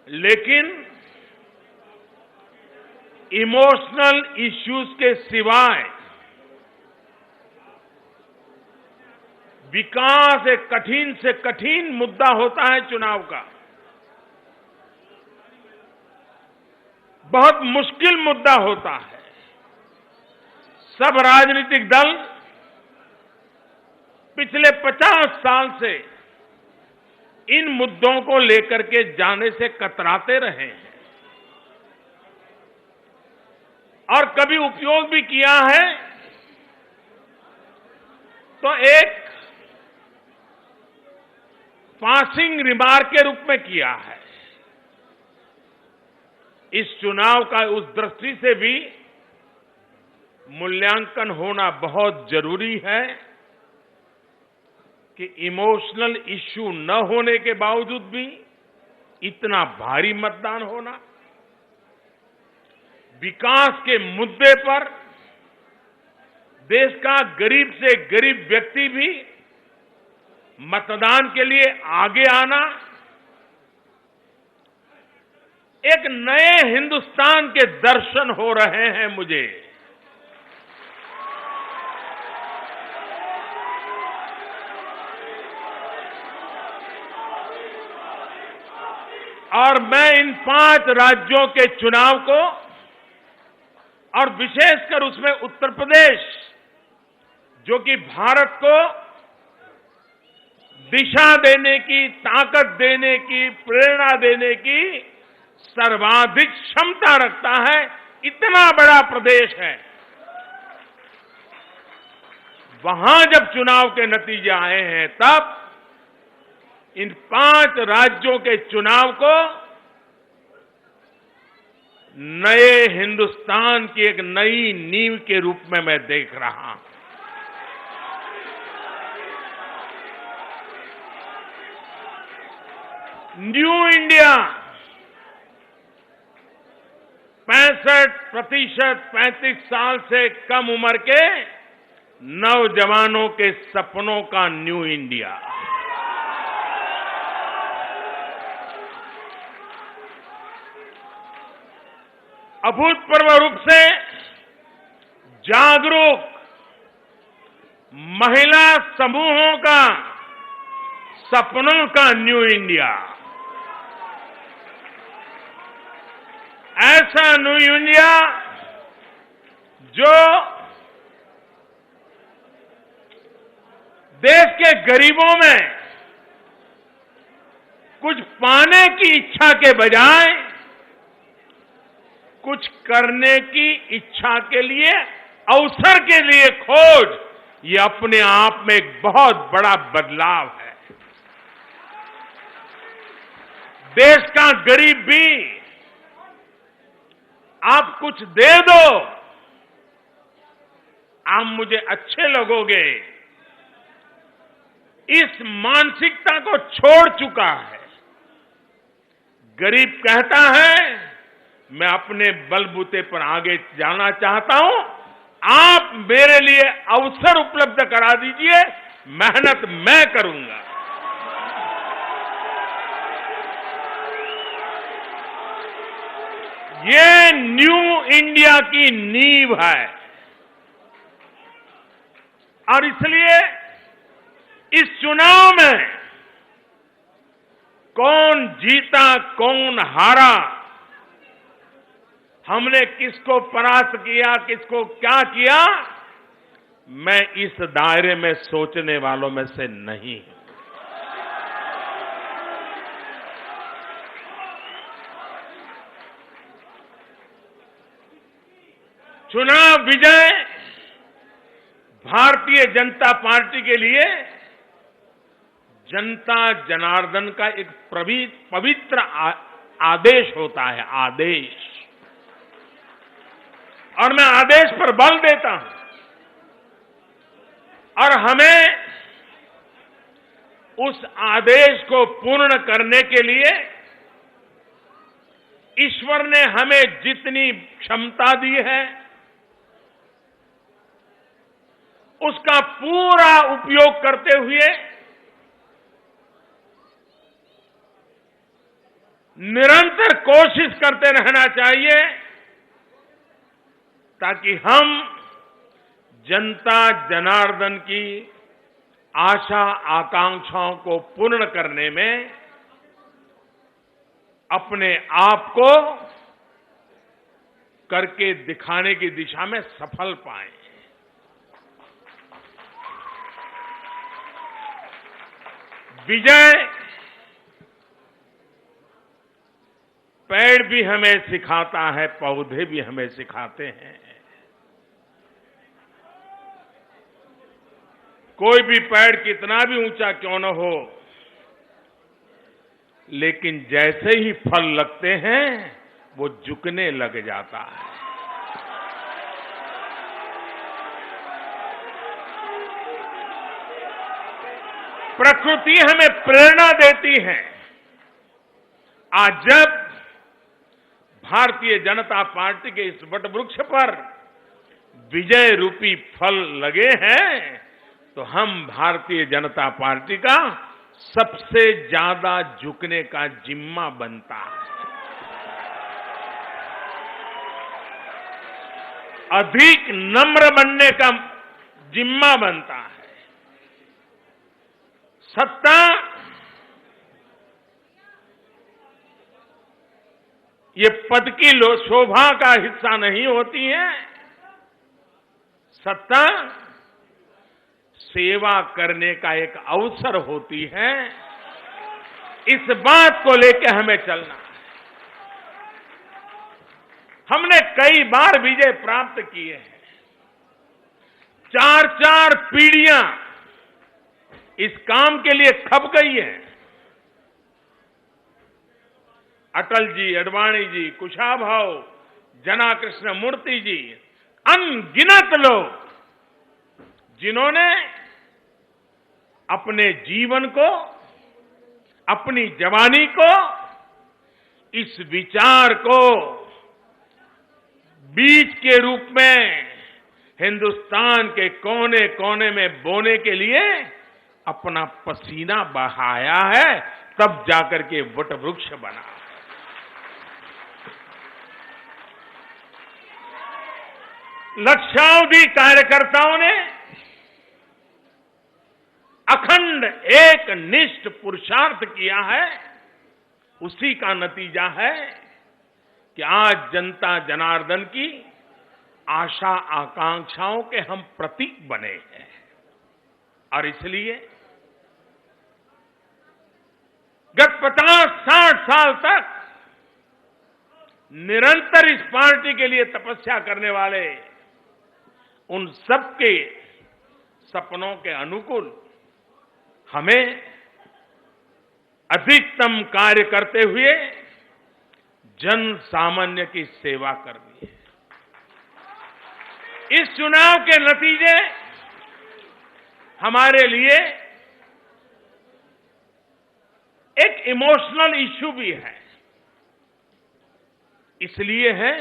लेकिन emotional issues के सिवाय विकास एक कठिन से कठिन मुद्दा होता है चुनाव का। बहुत मुश्किल मुद्दा होता है। सब राजनीतिक दल पिछले 50 साल से इन मुद्दों को लेकर के जाने से कतराते रहे हैं और कभी उपयोग भी किया है तो एक पासिंग रिमार्क के रूप में किया है। इस चुनाव का उस दृष्टि से भी मूल्यांकन होना बहुत जरूरी है कि इमोशनल इश्यू न होने के बावजूद भी इतना भारी मतदान होना, विकास के मुद्दे पर देश का गरीब से गरीब व्यक्ति भी मतदान के लिए आगे आना, एक नए हिंदुस्तान के दर्शन हो रहे हैं मुझे। और मैं इन 5 राज्यों के चुनाव को और विशेषकर उसमें उत्तर प्रदेश, जो कि भारत को दिशा देने की, ताकत देने की, प्रेरणा देने की सर्वाधिक क्षमता रखता है, इतना बड़ा प्रदेश है, वहां जब चुनाव के नतीजे आए हैं तब इन 5 राज्यों के चुनाव को नए हिंदुस्तान की एक नई नींव के रूप में मैं देख रहा हूं। न्यू इंडिया 65% 35 साल से कम उम्र के नौजवानों के सपनों का न्यू इंडिया। अभूतपूर्व रूप से जागरूक महिला समूहों का सपनों का न्यू इंडिया। ऐसा न्यू इंडिया जो देश के गरीबों में कुछ पाने की इच्छा के बजाय कुछ करने की इच्छा के लिए, अवसर के लिए खोज, ये अपने आप में एक बहुत बड़ा बदलाव है। देश का गरीब भी आप कुछ दे दो, आप मुझे अच्छे लगोगे, इस मानसिकता को छोड़ चुका है। गरीब कहता है मैं अपने बलबूते पर आगे जाना चाहता हूं, आप मेरे लिए अवसर उपलब्ध करा दीजिए, मेहनत मैं करूंगा। ये न्यू इंडिया की नींव है और इसलिए इस चुनाव में कौन जीता कौन हारा, हमने किसको परास्त किया, किसको क्या किया, मैं इस दायरे में सोचने वालों में से नहीं हूं। चुनाव विजय भारतीय जनता पार्टी के लिए जनता जनार्दन का एक पवित्र आदेश होता है, आदेश। और मैं आदेश पर बल देता हूं और हमें उस आदेश को पूर्ण करने के लिए ईश्वर ने हमें जितनी क्षमता दी है उसका पूरा उपयोग करते हुए निरंतर कोशिश करते रहना चाहिए ताकि हम जनता जनार्दन की आशा आकांक्षाओं को पूर्ण करने में अपने आप को करके दिखाने की दिशा में सफल पाएं। विजय पेड़ भी हमें सिखाता है, पौधे भी हमें सिखाते हैं। कोई भी पेड़ कितना भी ऊंचा क्यों न हो, लेकिन जैसे ही फल लगते हैं वो झुकने लग जाता है। प्रकृति हमें प्रेरणा देती है। आज जब भारतीय जनता पार्टी के इस वटवृक्ष पर विजय रूपी फल लगे हैं, तो हम भारतीय जनता पार्टी का सबसे ज्यादा झुकने का जिम्मा बनता है। अधिक नम्र बनने का जिम्मा बनता है। सत्ता ये पद की शोभा का हिस्सा नहीं होती है। सत्ता सेवा करने का एक अवसर होती है। इस बात को लेकर हमें चलना है। हमने कई बार विजय प्राप्त किए हैं। 4-4 पीढ़ियां इस काम के लिए खप गई हैं। अटल जी, अडवाणी जी, कुशाभाऊ, जना कृष्ण मूर्ति जी, अनगिनत लोग जिन्होंने अपने जीवन को, अपनी जवानी को इस विचार को बीज के रूप में हिंदुस्तान के कोने कोने में बोने के लिए अपना पसीना बहाया है, तब जाकर के वटवृक्ष बना। लक्षावधि कार्यकर्ताओं ने अखंड एक निष्ठ पुरुषार्थ किया है। उसी का नतीजा है कि आज जनता जनार्दन की आशा आकांक्षाओं के हम प्रतीक बने हैं। और इसलिए गत 50-60 साल तक निरंतर इस पार्टी के लिए तपस्या करने वाले उन सबके सपनों के अनुकूल हमें अधिकतम कार्य करते हुए जन सामान्य की सेवा करनी है। इस चुनाव के नतीजे हमारे लिए एक इमोशनल इश्यू भी है। इसलिए है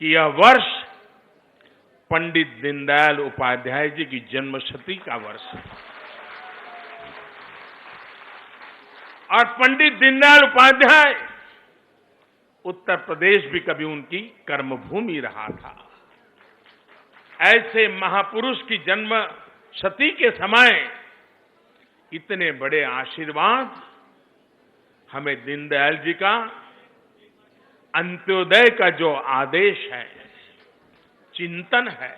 कि यह वर्ष पंडित दीनदयाल उपाध्याय जी की जन्मशती का वर्ष है। और पंडित दीनदयाल उपाध्याय उत्तर प्रदेश भी कभी उनकी कर्मभूमि रहा था। ऐसे महापुरुष की जन्मशती के समय इतने बड़े आशीर्वाद हमें दीनदयाल जी का अंत्योदय का जो आदेश है, चिंतन है,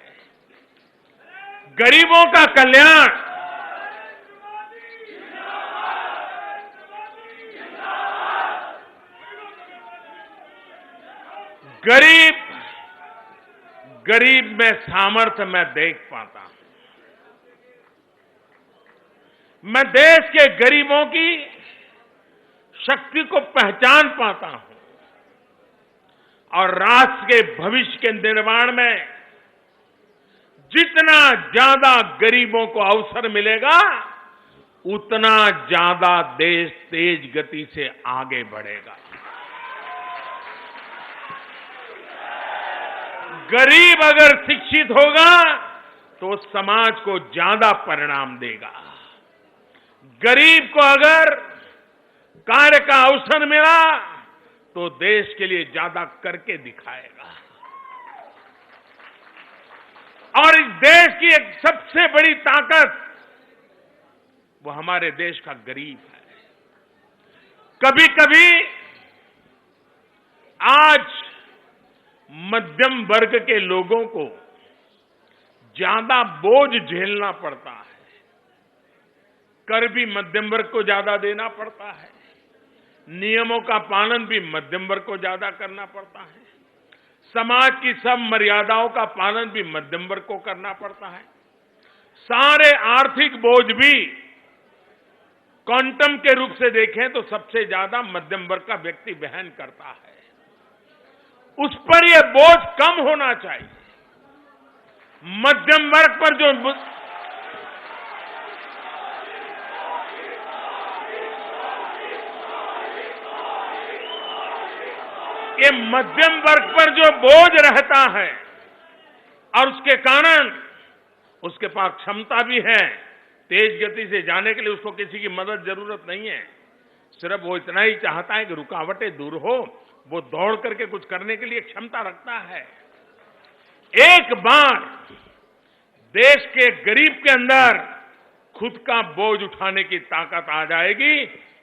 गरीबों का कल्याण, गरीब में सामर्थ्य मैं देख पाता हूं। मैं देश के गरीबों की शक्ति को पहचान पाता हूं और राष्ट्र के भविष्य के निर्माण में जितना ज्यादा गरीबों को अवसर मिलेगा, उतना ज्यादा देश तेज गति से आगे बढ़ेगा। गरीब अगर शिक्षित होगा तो समाज को ज्यादा परिणाम देगा। गरीब को अगर कार्य का अवसर मिला तो देश के लिए ज्यादा करके दिखाएगा। और इस देश की एक सबसे बड़ी ताकत वो हमारे देश का गरीब है। कभी कभी आज मध्यम वर्ग के लोगों को ज्यादा बोझ झेलना पड़ता है। कर भी मध्यम वर्ग को ज्यादा देना पड़ता है, नियमों का पालन भी मध्यम वर्ग को ज्यादा करना पड़ता है, समाज की सब मर्यादाओं का पालन भी मध्यम वर्ग को करना पड़ता है। सारे आर्थिक बोझ भी क्वांटम के रूप से देखें तो सबसे ज्यादा मध्यम वर्ग का व्यक्ति वहन करता है। उस पर यह बोझ कम होना चाहिए। मध्यम वर्ग पर जो ये मध्यम वर्ग पर जो बोझ रहता है और उसके कारण उसके पास क्षमता भी है तेज गति से जाने के लिए, उसको किसी की मदद जरूरत नहीं है। सिर्फ वो इतना ही चाहता है कि रुकावटें दूर हो, वो दौड़ करके कुछ करने के लिए क्षमता रखता है। एक बार देश के गरीब के अंदर खुद का बोझ उठाने की ताकत आ जाएगी,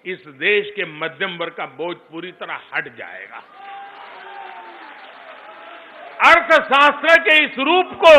इस देश के मध्यम वर्ग का बोझ पूरी तरह हट जाएगा। अर्थशास्त्र के इस रूप को